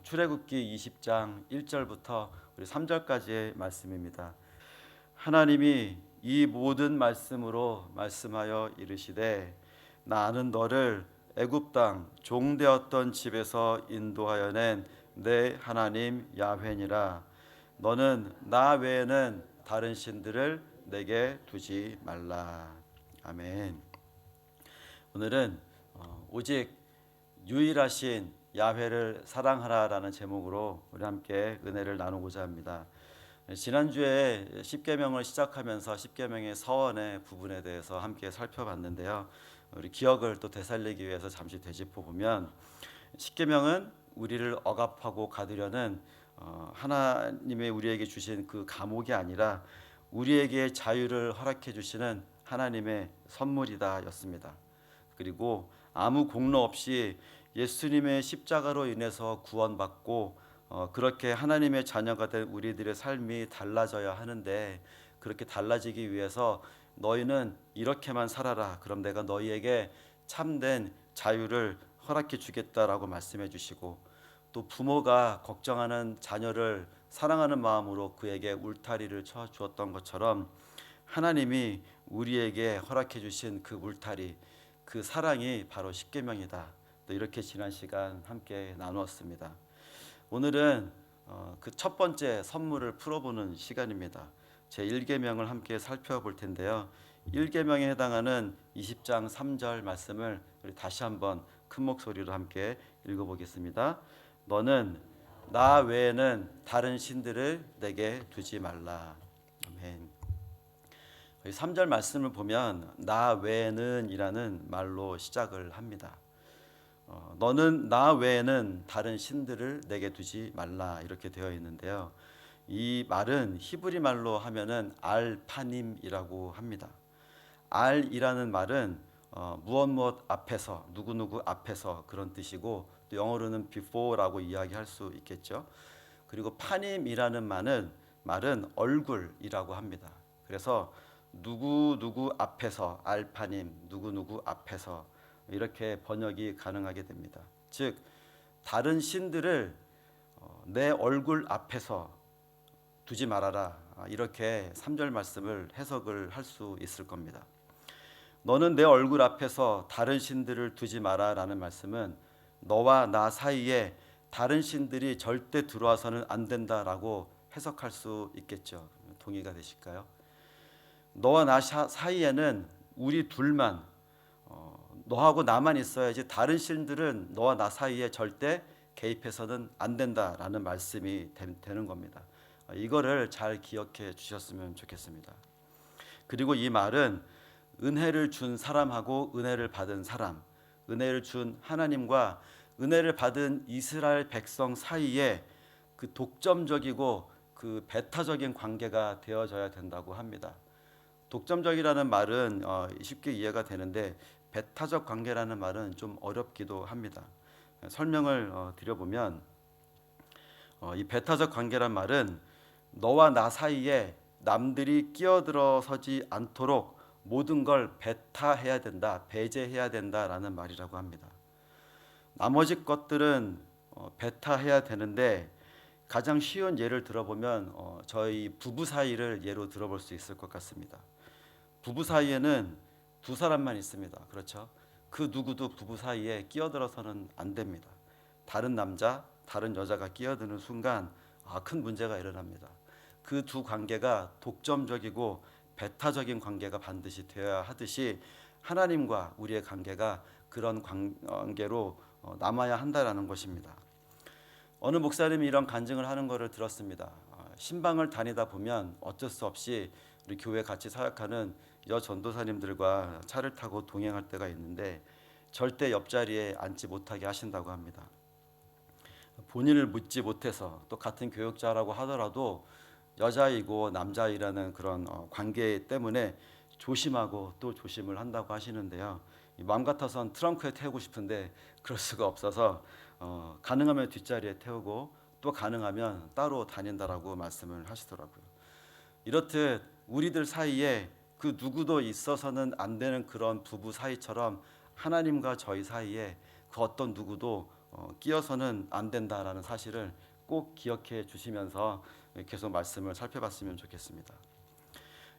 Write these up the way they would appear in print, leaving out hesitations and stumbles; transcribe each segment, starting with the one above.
출애굽기 20장 1절부터 우리 3절까지의 말씀입니다. 하나님이 이 모든 말씀으로 말씀하여 이르시되 나는 너를 애굽 땅 종되었던 집에서 인도하여 낸 내 하나님 야훼니라. 너는 나 외에는 다른 신들을 내게 두지 말라. 아멘. 오늘은 오직 유일하신 야훼를 사랑하라라는 제목으로 우리 함께 은혜를 나누고자 합니다. 지난주에 십계명을 시작하면서 십계명의 서원의 부분에 대해서 함께 살펴봤는데요. 우리 기억을 또 되살리기 위해서 잠시 되짚어 보면 십계명은 우리를 억압하고 가두려는 하나님의 우리에게 주신 그 감옥이 아니라 우리에게 자유를 허락해 주시는 하나님의 선물이다였습니다. 그리고 아무 공로 없이 예수님의 십자가로 인해서 구원받고 그렇게 하나님의 자녀가 된 우리들의 삶이 달라져야 하는데, 그렇게 달라지기 위해서 너희는 이렇게만 살아라, 그럼 내가 너희에게 참된 자유를 허락해 주겠다라고 말씀해 주시고, 또 부모가 걱정하는 자녀를 사랑하는 마음으로 그에게 울타리를 쳐 주었던 것처럼 하나님이 우리에게 허락해 주신 그 울타리, 그 사랑이 바로 십계명이다. 또 이렇게 지난 시간 함께 나누었습니다. 오늘은 그 첫 번째 선물을 풀어보는 시간입니다. 제 1계명을 함께 살펴볼 텐데요. 1계명에 해당하는 20장 3절 말씀을 우리 다시 한번 큰 목소리로 함께 읽어보겠습니다. 너는 나 외에는 다른 신들을 내게 두지 말라. 아멘. 3절 말씀을 보면 나 외에는 이라는 말로 시작을 합니다. 너는 나 외에는 다른 신들을 내게 두지 말라, 이렇게 되어 있는데요. 이 말은 히브리 말로 하면은 알파님이라고 합니다. 알이라는 말은 무엇 앞에서, 누구누구 앞에서 그런 뜻이고, 또 영어로는 before라고 이야기할 수 있겠죠. 그리고 파님이라는 말은 얼굴이라고 합니다. 그래서 누구누구 앞에서, 알파님, 누구누구 앞에서, 이렇게 번역이 가능하게 됩니다. 즉 다른 신들을 내 얼굴 앞에서 두지 말아라, 이렇게 3절 말씀을 해석을 할 수 있을 겁니다. 너는 내 얼굴 앞에서 다른 신들을 두지 마라 라는 말씀은 너와 나 사이에 다른 신들이 절대 들어와서는 안 된다라고 해석할 수 있겠죠. 동의가 되실까요? 너와 나 사이에는 우리 둘만, 너하고 나만 있어야지 다른 신들은 너와 나 사이에 절대 개입해서는 안 된다라는 말씀이 되는 겁니다. 이거를 잘 기억해 주셨으면 좋겠습니다. 그리고 이 말은 은혜를 준 사람하고 은혜를 받은 사람, 은혜를 준 하나님과 은혜를 받은 이스라엘 백성 사이에 그 독점적이고 그 배타적인 관계가 되어져야 된다고 합니다. 독점적이라는 말은 쉽게 이해가 되는데, 배타적 관계라는 말은 좀 어렵기도 합니다. 설명을 드려보면 이 배타적 관계란 말은 너와 나 사이에 남들이 끼어들어서지 않도록 모든 걸 배타해야 된다, 배제해야 된다라는 말이라고 합니다. 나머지 것들은 배타해야 되는데, 가장 쉬운 예를 들어보면 저희 부부 사이를 예로 들어볼 수 있을 것 같습니다. 부부 사이에는 두 사람만 있습니다. 그렇죠? 그 누구도 부부 사이에 끼어들어서는 안 됩니다. 다른 남자, 다른 여자가 끼어드는 순간 큰 문제가 일어납니다. 그 두 관계가 독점적이고 배타적인 관계가 반드시 되어야 하듯이 하나님과 우리의 관계가 그런 관계로 남아야 한다라는 것입니다. 어느 목사님이 이런 간증을 하는 것을 들었습니다. 신방을 다니다 보면 어쩔 수 없이 우리 교회 같이 사역하는 여전도사님들과 차를 타고 동행할 때가 있는데 절대 옆자리에 앉지 못하게 하신다고 합니다. 본인을 묻지 못해서, 또 같은 교역자라고 하더라도 여자이고 남자이라는 그런 관계 때문에 조심하고 또 조심을 한다고 하시는데요. 마음 같아서는 트렁크에 태우고 싶은데 그럴 수가 없어서 가능하면 뒷자리에 태우고 또 가능하면 따로 다닌다라고 말씀을 하시더라고요. 이렇듯 우리들 사이에 그 누구도 있어서는 안 되는 그런 부부 사이처럼 하나님과 저희 사이에 그 어떤 누구도 끼어서는 안 된다라는 사실을 꼭 기억해 주시면서 계속 말씀을 살펴봤으면 좋겠습니다.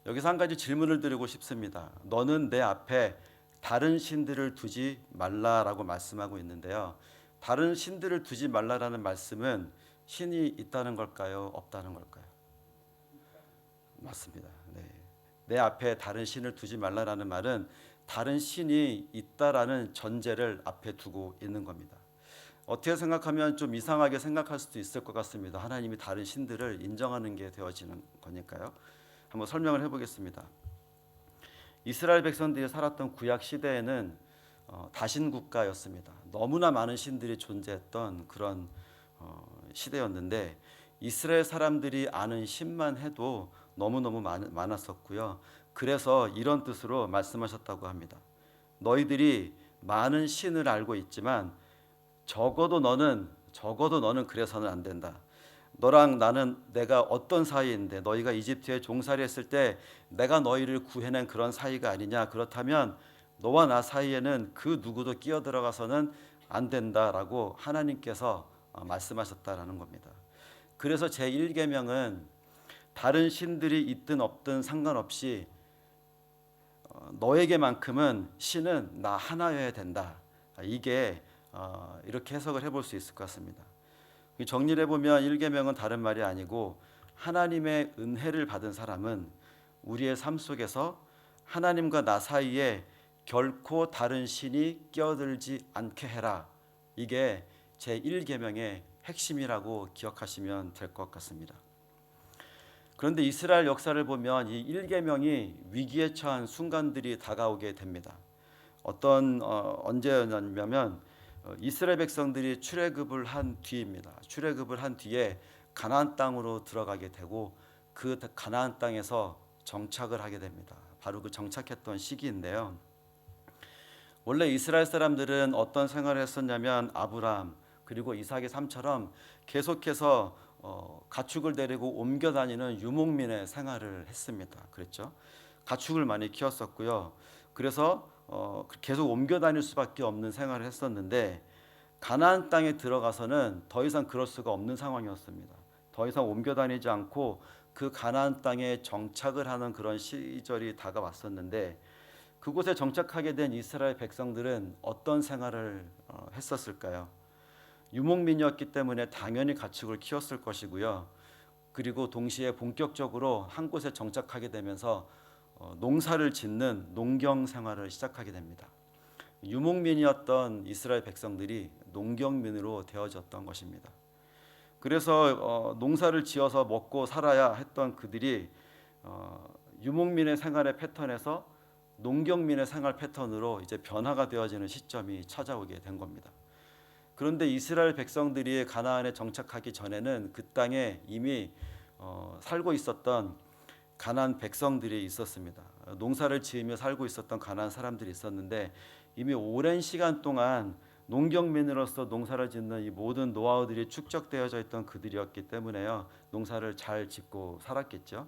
여기서 한 가지 질문을 드리고 싶습니다. 너는 내 앞에 다른 신들을 두지 말라라고 말씀하고 있는데요. 다른 신들을 두지 말라라는 말씀은 신이 있다는 걸까요? 없다는 걸까요? 맞습니다. 네. 내 앞에 다른 신을 두지 말라라는 말은 다른 신이 있다라는 전제를 앞에 두고 있는 겁니다. 어떻게 생각하면 좀 이상하게 생각할 수도 있을 것 같습니다. 하나님이 다른 신들을 인정하는 게 되어지는 거니까요. 한번 설명을 해보겠습니다. 이스라엘 백성들이 살았던 구약 시대에는 다신 국가였습니다. 너무나 많은 신들이 존재했던 그런 시대였는데 이스라엘 사람들이 아는 신만 해도 너무너무 많았었고요. 그래서 이런 뜻으로 말씀하셨다고 합니다. 너희들이 많은 신을 알고 있지만 적어도 너는 그래서는 안 된다. 너랑 나는 내가 어떤 사이인데 너희가 이집트에 종살이 했을 때 내가 너희를 구해낸 그런 사이가 아니냐. 그렇다면 너와 나 사이에는 그 누구도 끼어들어가서는 안 된다라고 하나님께서 말씀하셨다라는 겁니다. 그래서 제1계명은 다른 신들이 있든 없든 상관없이 너에게만큼은 신은 나 하나여야 된다. 이게 이렇게 해석을 해볼 수 있을 것 같습니다. 정리를 해보면 1계명은 다른 말이 아니고 하나님의 은혜를 받은 사람은 우리의 삶 속에서 하나님과 나 사이에 결코 다른 신이 끼어들지 않게 해라. 이게 제1계명의 핵심이라고 기억하시면 될 것 같습니다. 그런데 이스라엘 역사를 보면 이 1계명이 위기에 처한 순간들이 다가오게 됩니다. 언제였냐면 이스라엘 백성들이 출애굽을 한 뒤입니다. 출애굽을 한 뒤에 가나안 땅으로 들어가게 되고 그 가나안 땅에서 정착을 하게 됩니다. 바로 그 정착했던 시기인데요. 원래 이스라엘 사람들은 어떤 생활을 했었냐면 아브라함 그리고 이삭의 삶처럼 계속해서 가축을 데리고 옮겨 다니는 유목민의 생활을 했습니다. 그랬죠. 가축을 많이 키웠었고요. 그래서 계속 옮겨 다닐 수밖에 없는 생활을 했었는데 가나안 땅에 들어가서는 더 이상 그럴 수가 없는 상황이었습니다. 더 이상 옮겨 다니지 않고 그 가나안 땅에 정착을 하는 그런 시절이 다가왔었는데 그곳에 정착하게 된 이스라엘 백성들은 어떤 생활을 했었을까요? 유목민이었기 때문에 당연히 가축을 키웠을 것이고요. 그리고 동시에 본격적으로 한 곳에 정착하게 되면서 농사를 짓는 농경 생활을 시작하게 됩니다. 유목민이었던 이스라엘 백성들이 농경민으로 되어졌던 것입니다. 그래서 농사를 지어서 먹고 살아야 했던 그들이 유목민의 생활의 패턴에서 농경민의 생활 패턴으로 이제 변화가 되어지는 시점이 찾아오게 된 겁니다. 그런데 이스라엘 백성들이 가나안에 정착하기 전에는 그 땅에 이미 살고 있었던 가나안 백성들이 있었습니다. 농사를 지으며 살고 있었던 가나안 사람들이 있었는데 이미 오랜 시간 동안 농경민으로서 농사를 짓는 이 모든 노하우들이 축적되어져 있던 그들이었기 때문에요. 농사를 잘 짓고 살았겠죠.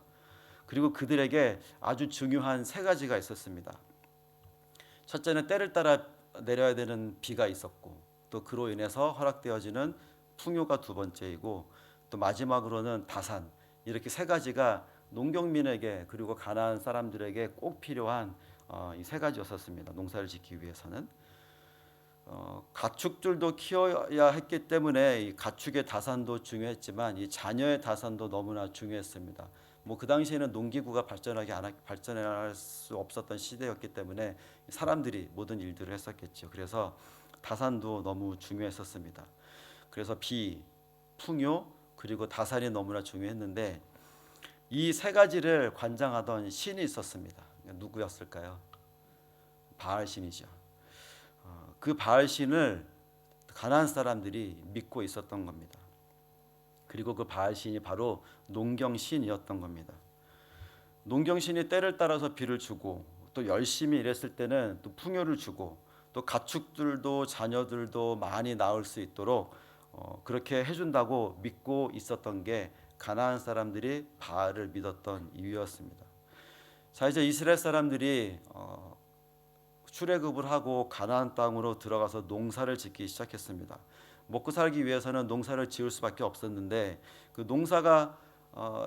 그리고 그들에게 아주 중요한 세 가지가 있었습니다. 첫째는 때를 따라 내려야 되는 비가 있었고 또 그로 인해서 허락되어지는 풍요가 두 번째이고 또 마지막으로는 다산. 이렇게 세 가지가 농경민에게 그리고 가나안 사람들에게 꼭 필요한 이 세 가지였었습니다. 농사를 짓기 위해서는 가축들도 키워야 했기 때문에 이 가축의 다산도 중요했지만 이 자녀의 다산도 너무나 중요했습니다. 뭐 그 당시에는 농기구가 발전할 수 없었던 시대였기 때문에 사람들이 모든 일들을 했었겠죠. 그래서 다산도 너무 중요했었습니다. 그래서 비, 풍요 그리고 다산이 너무나 중요했는데 이 세 가지를 관장하던 신이 있었습니다. 누구였을까요? 바알 신이죠. 그 바알 신을 가나안 사람들이 믿고 있었던 겁니다. 그리고 그 바알 신이 바로 농경신이었던 겁니다. 농경신이 때를 따라서 비를 주고 또 열심히 일했을 때는 또 풍요를 주고 또 가축들도 자녀들도 많이 낳을 수 있도록 그렇게 해준다고 믿고 있었던 게 가나안 사람들이 바알을 믿었던 이유였습니다. 자, 이제 이스라엘 사람들이 출애굽을 하고 가나안 땅으로 들어가서 농사를 짓기 시작했습니다. 먹고 살기 위해서는 농사를 지을 수밖에 없었는데 그 농사가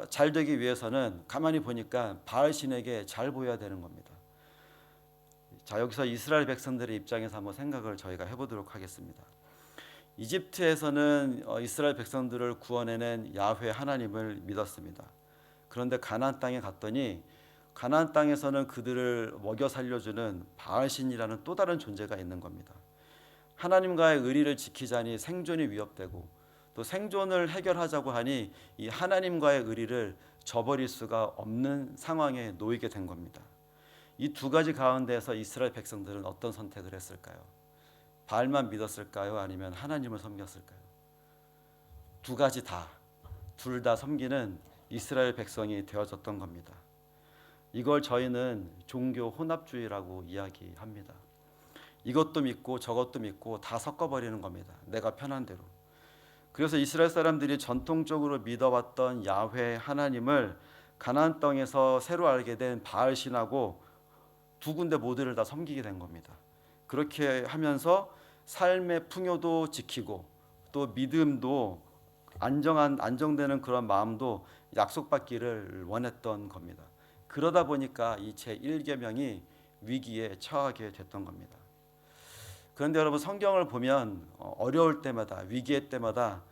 잘 되기 위해서는 가만히 보니까 바알 신에게 잘 보여야 되는 겁니다. 자, 여기서 이스라엘 백성들의 입장에서 한번 생각을 저희가 해보도록 하겠습니다. 이집트에서는 이스라엘 백성들을 구원해낸 야훼 하나님을 믿었습니다. 그런데 가나안 땅에 갔더니 가나안 땅에서는 그들을 먹여 살려주는 바알신이라는 또 다른 존재가 있는 겁니다. 하나님과의 의리를 지키자니 생존이 위협되고 또 생존을 해결하자고 하니 이 하나님과의 의리를 저버릴 수가 없는 상황에 놓이게 된 겁니다. 이 두 가지 가운데에서 이스라엘 백성들은 어떤 선택을 했을까요? 바알만 믿었을까요? 아니면 하나님을 섬겼을까요? 두 가지 다, 둘 다 섬기는 이스라엘 백성이 되어졌던 겁니다. 이걸 저희는 종교 혼합주의라고 이야기합니다. 이것도 믿고 저것도 믿고 다 섞어버리는 겁니다. 내가 편한 대로. 그래서 이스라엘 사람들이 전통적으로 믿어왔던 야훼 하나님을 가나안 땅에서 새로 알게 된 바알 신하고 두 군데 모두를 다 섬기게 된 겁니다. 그렇게 하면서 삶의 풍요도 지키고 또 믿음도 안정되는 그런 마음도 약속받기를 원했던 겁니다. 그러다 보니까 이 제1계명이 위기에 처하게 됐던 겁니다. 그런데 여러분 성경을 보면 어려울 때마다 위기의 때마다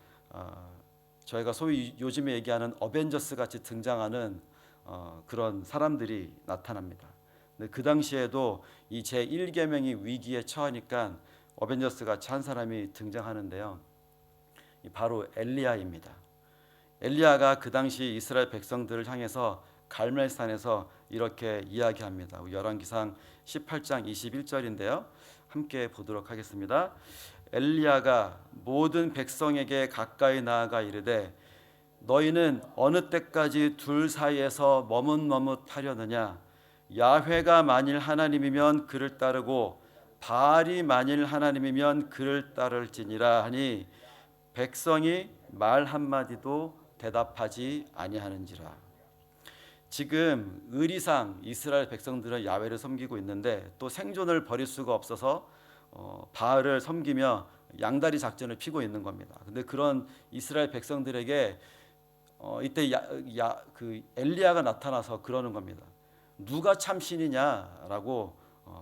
저희가 소위 요즘에 얘기하는 어벤져스 같이 등장하는 그런 사람들이 나타납니다. 근데 그 당시에도 이 제1계명이 위기에 처하니까 어벤져스 같이 한 사람이 등장하는데요. 바로 엘리야입니다. 엘리야가 그 당시 이스라엘 백성들을 향해서 갈멜산에서 이렇게 이야기합니다. 열왕기상 18장 21절인데요. 함께 보도록 하겠습니다. 엘리야가 모든 백성에게 가까이 나아가 이르되 너희는 어느 때까지 둘 사이에서 머뭇머뭇하려느냐? 야훼가 만일 하나님이면 그를 따르고 바알이 만일 하나님이면 그를 따를지니라 하니 백성이 말 한마디도 대답하지 아니하는지라. 지금 의리상 이스라엘 백성들은 야훼를 섬기고 있는데 또 생존을 버릴 수가 없어서 바알을 섬기며 양다리 작전을 피고 있는 겁니다. 근데 그런 이스라엘 백성들에게 이때 그 엘리야가 나타나서 그러는 겁니다. 누가 참 신이냐라고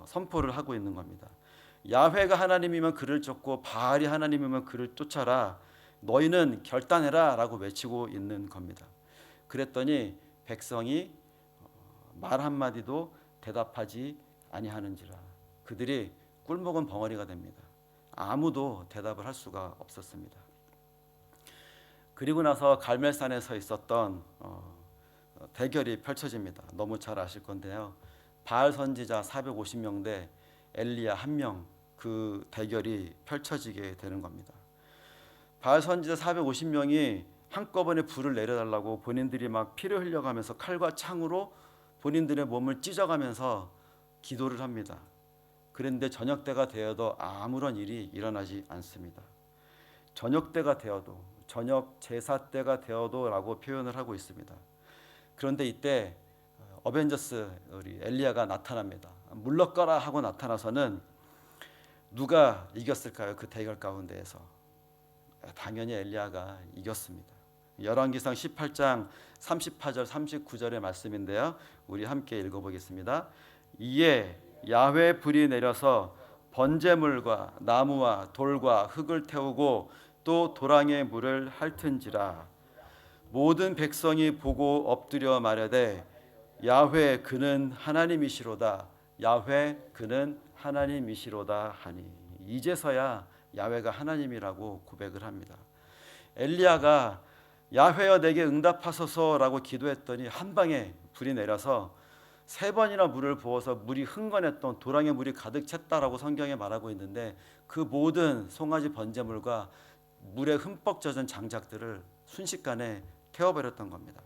선포를 하고 있는 겁니다. 야훼가 하나님이면 그를 쫓고 바알이 하나님이면 그를 쫓아라. 너희는 결단해라라고 외치고 있는 겁니다. 그랬더니 백성이 말 한마디도 대답하지 아니하는지라. 그들이 꿀먹은 벙어리가 됩니다. 아무도 대답을 할 수가 없었습니다. 그리고 나서 갈멜산에서 있었던 대결이 펼쳐집니다. 너무 잘 아실 건데요. 바알 선지자 450명 대 엘리야 1명, 그 대결이 펼쳐지게 되는 겁니다. 바알 선지자 450명이 한꺼번에 불을 내려달라고 본인들이 막 피를 흘려가면서 칼과 창으로 본인들의 몸을 찢어가면서 기도를 합니다. 그런데 저녁 때가 되어도 아무런 일이 일어나지 않습니다. 저녁 때가 되어도, 저녁 제사 때가 되어도라고 표현을 하고 있습니다. 그런데 이때 어벤져스 우리 엘리야가 나타납니다. 물러가라 하고 나타나서는 누가 이겼을까요? 그 대결 가운데에서 당연히 엘리야가 이겼습니다. 열왕기상 18장 38절 39절의 말씀인데요. 우리 함께 읽어보겠습니다. 이에 야훼 불이 내려서 번제물과 나무와 돌과 흙을 태우고 또 도랑의 물을 핥은지라. 모든 백성이 보고 엎드려 말하되 야훼 그는 하나님이시로다. 야훼 그는 하나님이시로다 하니. 이제서야 야훼가 하나님이라고 고백을 합니다. 엘리야가 야훼여 내게 응답하소서라고 기도했더니 한 방에 불이 내려서 3번이나 물을 부어서 물이 흥건했던 도랑의 물이 가득 찼다라고 성경에 말하고 있는데 그 모든 송아지 번제물과 물에 흠뻑 젖은 장작들을 순식간에 태워버렸던 겁니다.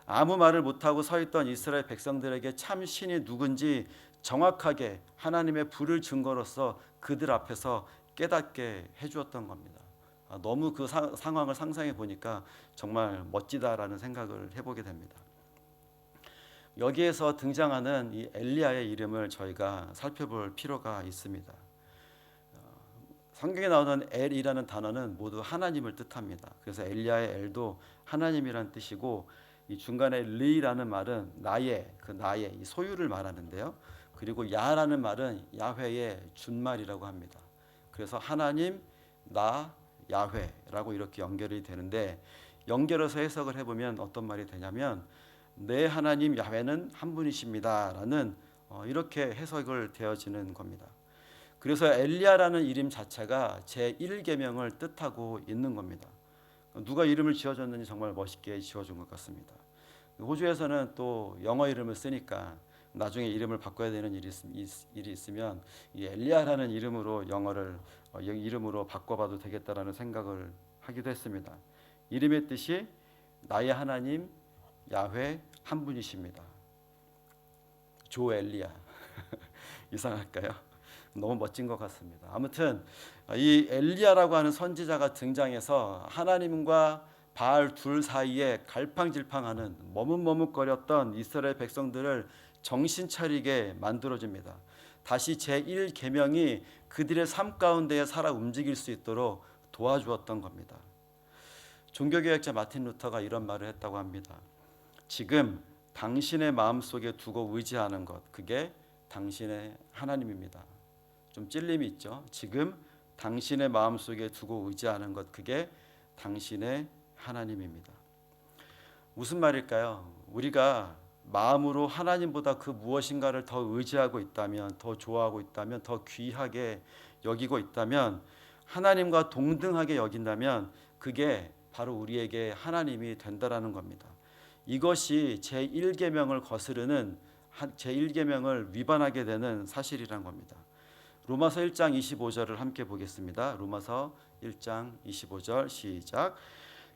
아무 말을 못하고 서 있던 이스라엘 백성들에게 참 신이 누군지 정확하게 하나님의 불을 증거로서 그들 앞에서 깨닫게 해주었던 겁니다. 너무 그 상황을 상상해 보니까 정말 멋지다라는 생각을 해보게 됩니다. 여기에서 등장하는 이 엘리야의 이름을 저희가 살펴볼 필요가 있습니다. 성경에 나오는 엘이라는 단어는 모두 하나님을 뜻합니다. 그래서 엘리야의 엘도 하나님이란 뜻이고, 이 중간에 리라는 말은 나의, 그 나의 이 소유를 말하는데요. 그리고 야라는 말은 야훼의 준말이라고 합니다. 그래서 하나님, 나, 야훼라고 이렇게 연결이 되는데, 연결해서 해석을 해보면 어떤 말이 되냐면 내 하나님 야훼는 한 분이십니다라는 이렇게 해석을 되어지는 겁니다. 그래서 엘리야라는 이름 자체가 제1계명을 뜻하고 있는 겁니다. 누가 이름을 지어줬는지 정말 멋있게 지어준 것 같습니다. 호주에서는 또 영어 이름을 쓰니까 나중에 이름을 바꿔야 되는 일이 있으면 이 엘리야라는 이름으로 영어를 이름으로 바꿔봐도 되겠다라는 생각을 하기도 했습니다. 이름의 뜻이 나의 하나님 야훼 한 분이십니다. 조 엘리야. 이상할까요? 너무 멋진 것 같습니다. 아무튼 이 엘리야라고 하는 선지자가 등장해서 하나님과 바알 둘 사이에 갈팡질팡하는 머뭇머뭇거렸던 이스라엘 백성들을 정신 차리게 만들어줍니다. 다시 제1계명이 그들의 삶 가운데에 살아 움직일 수 있도록 도와주었던 겁니다. 종교개혁자 마틴 루터가 이런 말을 했다고 합니다. 지금 당신의 마음속에 두고 의지하는 것, 그게 당신의 하나님입니다. 좀 찔림이 있죠. 지금 당신의 마음속에 두고 의지하는 것, 그게 당신의 하나님입니다. 무슨 말일까요? 우리가 마음으로 하나님보다 그 무엇인가를 더 의지하고 있다면, 더 좋아하고 있다면, 더 귀하게 여기고 있다면, 하나님과 동등하게 여긴다면 그게 바로 우리에게 하나님이 된다라는 겁니다. 이것이 제1계명을 거스르는, 제1계명을 위반하게 되는 사실이란 겁니다. 로마서 1장 25절을 함께 보겠습니다. 로마서 1장 25절 시작.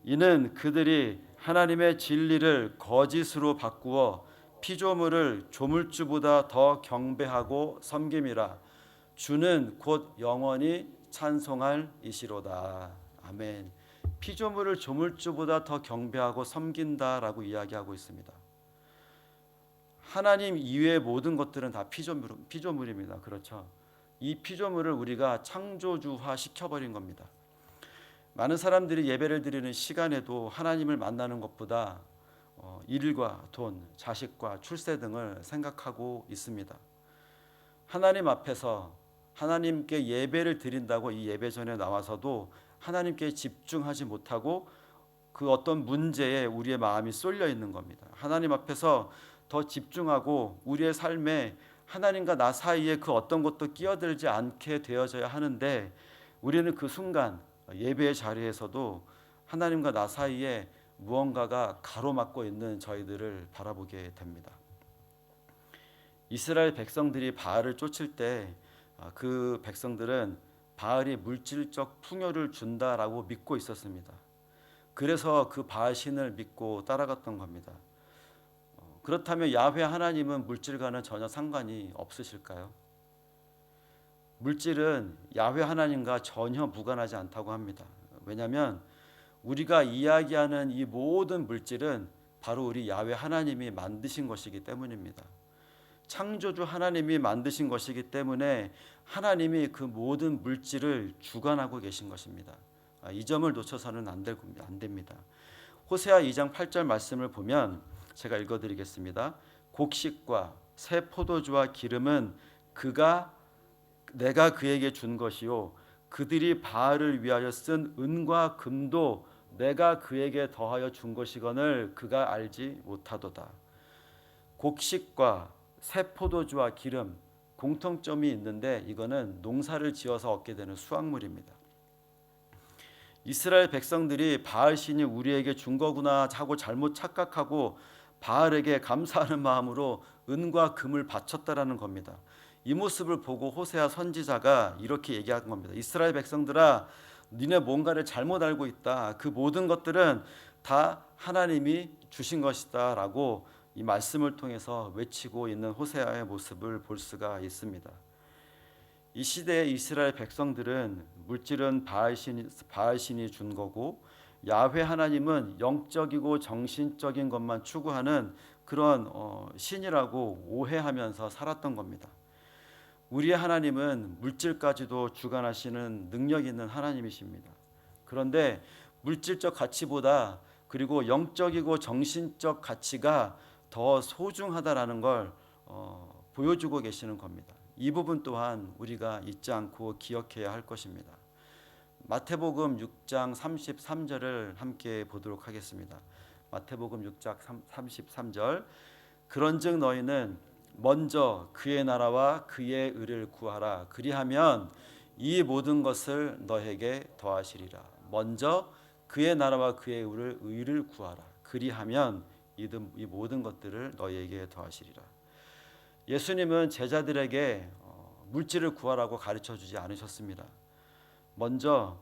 이는 그들이 하나님의 진리를 거짓으로 바꾸어 피조물을 조물주보다 더 경배하고 섬김이라. 주는 곧 영원히 찬송할 이시로다. 아멘. 피조물을 조물주보다 더 경배하고 섬긴다라고 이야기하고 있습니다. 하나님 이외의 모든 것들은 다 피조물입니다. 그렇죠? 이 피조물을 우리가 창조주화 시켜버린 겁니다. 많은 사람들이 예배를 드리는 시간에도 하나님을 만나는 것보다 일과 돈, 자식과 출세 등을 생각하고 있습니다. 하나님 앞에서 하나님께 예배를 드린다고 이 예배 전에 나와서도 하나님께 집중하지 못하고 그 어떤 문제에 우리의 마음이 쏠려 있는 겁니다. 하나님 앞에서 더 집중하고 우리의 삶에 하나님과 나 사이에 그 어떤 것도 끼어들지 않게 되어져야 하는데, 우리는 그 순간 예배의 자리에서도 하나님과 나 사이에 무언가가 가로막고 있는 저희들을 바라보게 됩니다. 이스라엘 백성들이 바알을 쫓을 때 그 백성들은 바알이 물질적 풍요를 준다라고 믿고 있었습니다. 그래서 그 바알 신을 믿고 따라갔던 겁니다. 그렇다면 야훼 하나님은 물질과는 전혀 상관이 없으실까요? 물질은 야훼 하나님과 전혀 무관하지 않다고 합니다. 왜냐하면 우리가 이야기하는 이 모든 물질은 바로 우리 야훼 하나님이 만드신 것이기 때문입니다. 창조주 하나님이 만드신 것이기 때문에 하나님이 그 모든 물질을 주관하고 계신 것입니다. 이 점을 놓쳐서는 안 됩니다. 호세아 2장 8절 말씀을 보면 제가 읽어드리겠습니다. 곡식과 새 포도주와 기름은 내가 그에게 준 것이요 그들이 바알을 위하여 쓴 은과 금도 내가 그에게 더하여 준 것이거늘 그가 알지 못하도다. 곡식과 새 포도주와 기름, 공통점이 있는데 이거는 농사를 지어서 얻게 되는 수확물입니다. 이스라엘 백성들이 바알 신이 우리에게 준 거구나 하고 잘못 착각하고 바알에게 감사하는 마음으로 은과 금을 바쳤다라는 겁니다. 이 모습을 보고 호세아 선지자가 이렇게 얘기한 겁니다. 이스라엘 백성들아, 니네 뭔가를 잘못 알고 있다. 그 모든 것들은 다 하나님이 주신 것이다 라고 이 말씀을 통해서 외치고 있는 호세아의 모습을 볼 수가 있습니다. 이 시대의 이스라엘 백성들은 물질은 바알 신이 준 거고 야훼 하나님은 영적이고 정신적인 것만 추구하는 그런 신이라고 오해하면서 살았던 겁니다. 우리의 하나님은 물질까지도 주관하시는 능력 있는 하나님이십니다. 그런데 물질적 가치보다 그리고 영적이고 정신적 가치가 더 소중하다라는 걸 보여주고 계시는 겁니다. 이 부분 또한 우리가 잊지 않고 기억해야 할 것입니다. 마태복음 6장 33절을 함께 보도록 하겠습니다. 마태복음 6장 33절. 그런즉 너희는 먼저 그의 나라와 그의 의를 구하라. 그리하면 이 모든 것을 너에게 더하시리라. 먼저 그의 나라와 그의 의를 구하라. 그리하면 이 모든 것들을 너희에게 더하시리라. 예수님은 제자들에게 물질을 구하라고 가르쳐 주지 않으셨습니다. 먼저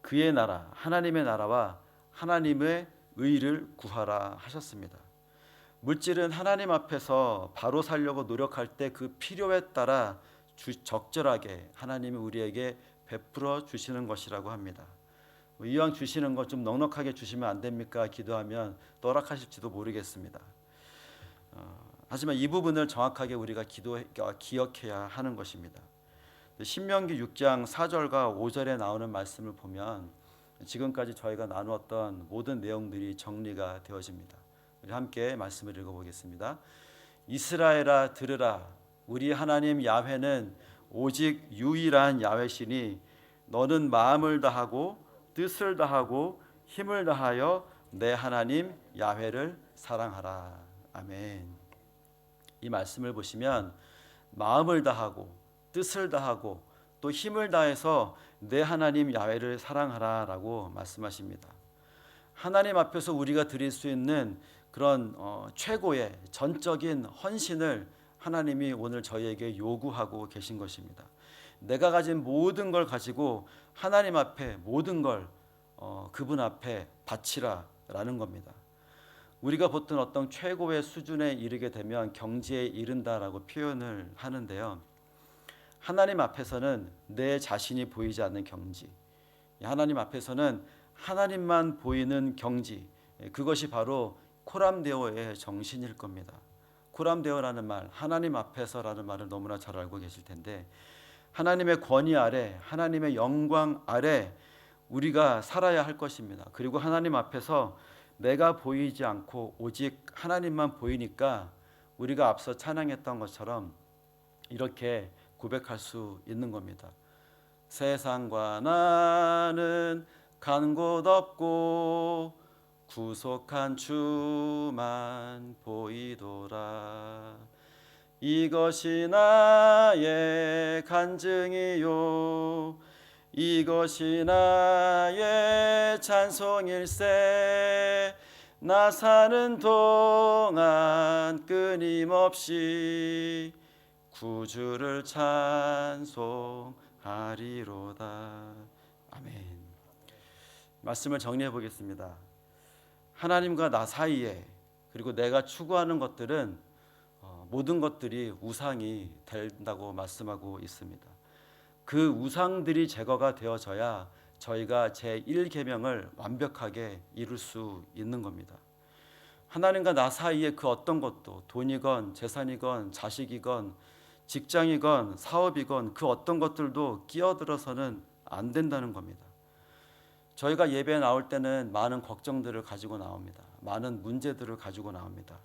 그의 나라, 하나님의 나라와 하나님의 의를 구하라 하셨습니다. 물질은 하나님 앞에서 바로 살려고 노력할 때 그 필요에 따라 적절하게 하나님이 우리에게 베풀어 주시는 것이라고 합니다. 이왕 주시는 것 좀 넉넉하게 주시면 안 됩니까? 기도하면 떠락하실지도 모르겠습니다. 하지만 이 부분을 정확하게 우리가 기억해야 하는 것입니다. 신명기 6장 4절과 5절에 나오는 말씀을 보면 지금까지 저희가 나누었던 모든 내용들이 정리가 되어집니다. 우리 함께 말씀을 읽어보겠습니다. 이스라엘아 들으라. 우리 하나님 야훼는 오직 유일한 야훼시니 너는 마음을 다하고 뜻을 다하고 힘을 다하여 내 하나님 야훼를 사랑하라. 아멘. 이 말씀을 보시면 마음을 다하고 뜻을 다하고 또 힘을 다해서 내 하나님 야훼를 사랑하라라고 말씀하십니다. 하나님 앞에서 우리가 드릴 수 있는 그런 최고의 전적인 헌신을 하나님이 오늘 저희에게 요구하고 계신 것입니다. 내가 가진 모든 걸 가지고 하나님 앞에 모든 걸 그분 앞에 바치라라는 겁니다. 우리가 보통 어떤 최고의 수준에 이르게 되면 경지에 이른다라고 표현을 하는데요. 하나님 앞에서는 내 자신이 보이지 않는 경지, 하나님 앞에서는 하나님만 보이는 경지, 그것이 바로 코람데오의 정신일 겁니다. 코람데오라는 말, 하나님 앞에서라는 말을 너무나 잘 알고 계실 텐데 하나님의 권위 아래, 하나님의 영광 아래 우리가 살아야 할 것입니다. 그리고 하나님 앞에서 내가 보이지 않고 오직 하나님만 보이니까 우리가 앞서 찬양했던 것처럼 이렇게 고백할 수 있는 겁니다. 세상과 나는 간 곳 없고 구속한 주만 보이도다. 이것이 나의 간증이요 이것이 나의 찬송일세. 나 사는 동안 끊임없이 구주를 찬송하리로다. 아멘. 말씀을 정리해 보겠습니다. 하나님과 나 사이에 그리고 내가 추구하는 것들은 모든 것들이 우상이 된다고 말씀하고 있습니다. 그 우상들이 제거가 되어져야 저희가 제1계명을 완벽하게 이룰 수 있는 겁니다. 하나님과 나 사이에 그 어떤 것도 돈이건 재산이건 자식이건 직장이건 사업이건 그 어떤 것들도 끼어들어서는 안 된다는 겁니다. 저희가 예배에 나올 때는 많은 걱정들을 가지고 나옵니다. 많은 문제들을 가지고 나옵니다.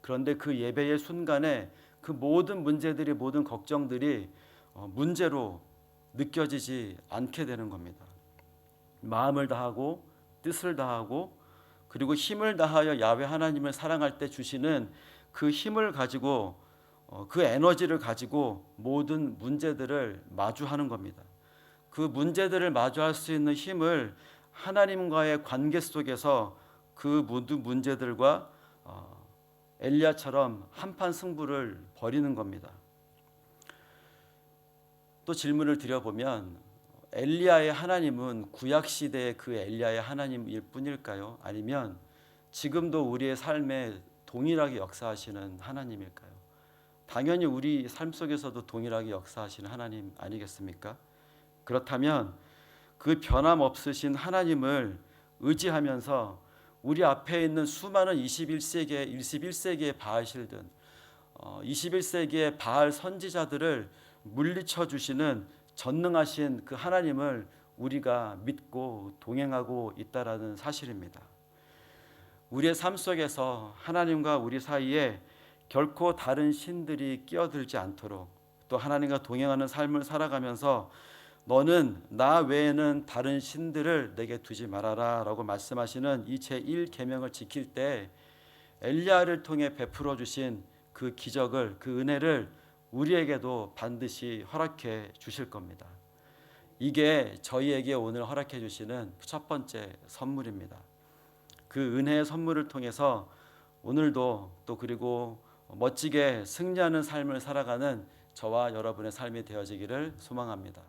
그런데 그 예배의 순간에 그 모든 문제들이 모든 걱정들이 문제로 느껴지지 않게 되는 겁니다. 마음을 다하고 뜻을 다하고 그리고 힘을 다하여 야훼 하나님을 사랑할 때 주시는 그 힘을 가지고 그 에너지를 가지고 모든 문제들을 마주하는 겁니다. 그 문제들을 마주할 수 있는 힘을 하나님과의 관계 속에서 그 모든 문제들과 엘리야처럼 한판 승부를 벌이는 겁니다. 또 질문을 드려보면 엘리야의 하나님은 구약시대의 그 엘리야의 하나님일 뿐일까요? 아니면 지금도 우리의 삶에 동일하게 역사하시는 하나님일까요? 당연히 우리 삶 속에서도 동일하게 역사하시는 하나님 아니겠습니까? 그렇다면 그 변함없으신 하나님을 의지하면서 우리 앞에 있는 수많은 21세기의 바알실든 21세기의 바알 선지자들을 물리쳐 주시는 전능하신 그 하나님을 우리가 믿고 동행하고 있다라는 사실입니다. 우리의 삶 속에서 하나님과 우리 사이에 결코 다른 신들이 끼어들지 않도록, 또 하나님과 동행하는 삶을 살아가면서 너는 나 외에는 다른 신들을 내게 두지 말아라 라고 말씀하시는 이 제1계명을 지킬 때 엘리야를 통해 베풀어 주신 그 기적을, 그 은혜를 우리에게도 반드시 허락해 주실 겁니다. 이게 저희에게 오늘 허락해 주시는 첫 번째 선물입니다. 그 은혜의 선물을 통해서 오늘도 또 그리고 멋지게 승리하는 삶을 살아가는 저와 여러분의 삶이 되어지기를 소망합니다.